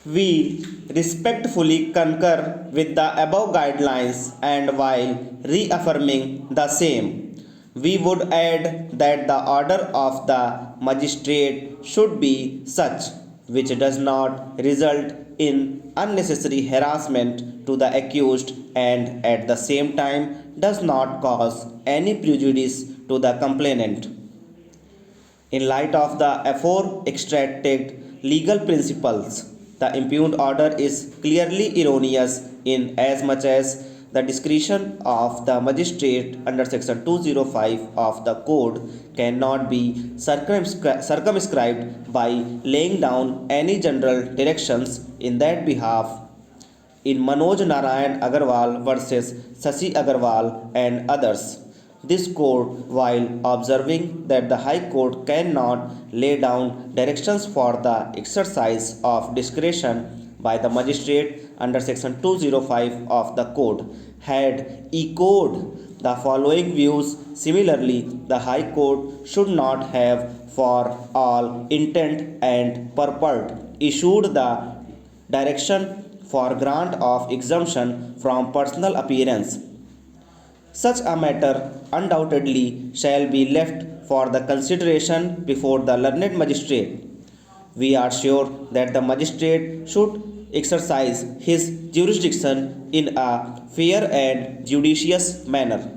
We respectfully concur with the above guidelines and while reaffirming the same, we would add that the order of the magistrate should be such which does not result in unnecessary harassment to the accused and at the same time does not cause any prejudice to the complainant. In light of the afore extracted legal principles, the impugned order is clearly erroneous in as much as the discretion of the magistrate under section 205 of the code cannot be circumscribed by laying down any general directions in that behalf in Manoj Narayan Agarwal versus Sasi Agarwal and others. This court, while observing that the High Court cannot lay down directions for the exercise of discretion by the magistrate under section 205 of the code, had echoed the following views. Similarly, the High Court should not have, for all intent and purport, issued the direction for grant of exemption from personal appearance. Such a matter undoubtedly shall be left for the consideration before the learned magistrate. We are sure that the magistrate should exercise his jurisdiction in a fair and judicious manner.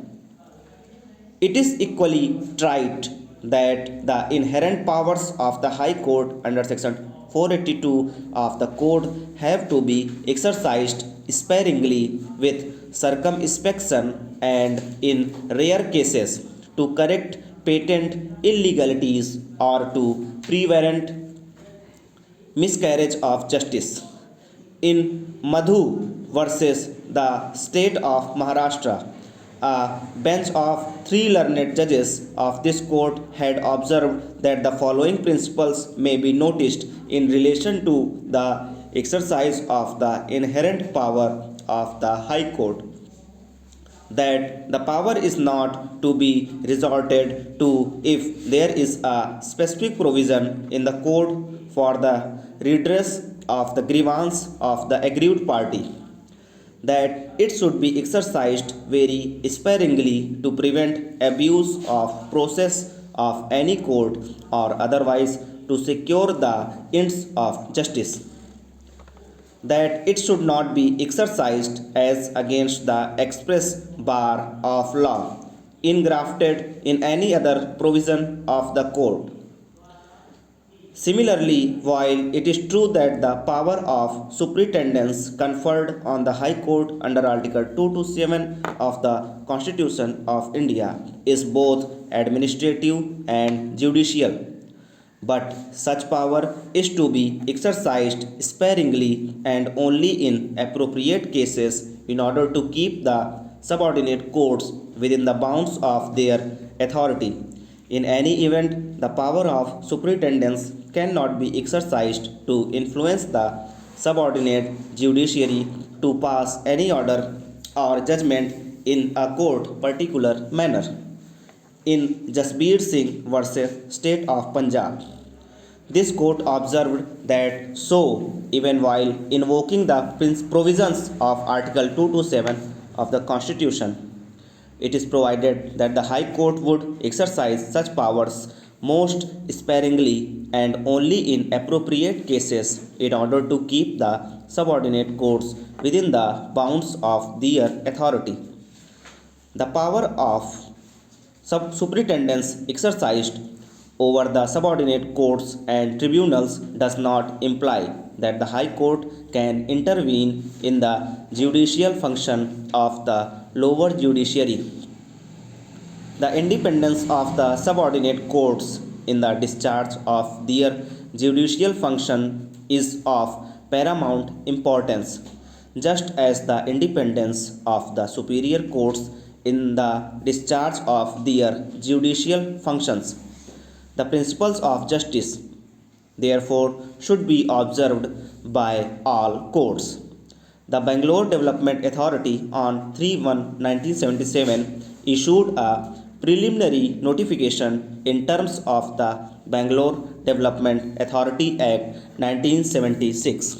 It is equally right that the inherent powers of the High Court under section 482 of the Code have to be exercised sparingly with circumspection and in rare cases to correct patent illegalities or to prevent miscarriage of justice. In Madhu versus the state of Maharashtra, a bench of three learned judges of this court had observed that the following principles may be noticed in relation to the exercise of the inherent power of the High Court: that the power is not to be resorted to if there is a specific provision in the code for the redress of the grievance of the aggrieved party, that it should be exercised very sparingly to prevent abuse of process of any court or otherwise to secure the ends of justice, that it should not be exercised as against the express bar of law engrafted in any other provision of the code. Similarly, while it is true that the power of superintendence conferred on the High Court under Article 227 of the Constitution of India is both administrative and judicial, but such power is to be exercised sparingly and only in appropriate cases in order to keep the subordinate courts within the bounds of their authority. In any event, the power of superintendence cannot be exercised to influence the subordinate judiciary to pass any order or judgment in a court particular manner. In Jasbir Singh versus State of Punjab, this court observed that so, even while invoking the provisions of Article 227 of the Constitution, it is provided that the High Court would exercise such powers most sparingly and only in appropriate cases in order to keep the subordinate courts within the bounds of their authority. The power of superintendence exercised over the subordinate courts and tribunals does not imply that the High Court can intervene in the judicial function of the lower judiciary. The independence of the subordinate courts in the discharge of their judicial function is of paramount importance, just as the independence of the superior courts in the discharge of their judicial functions. The principles of justice, therefore, should be observed by all courts. The Bangalore Development Authority on 3/1/1977 issued a preliminary notification in terms of the Bangalore Development Authority Act 1976.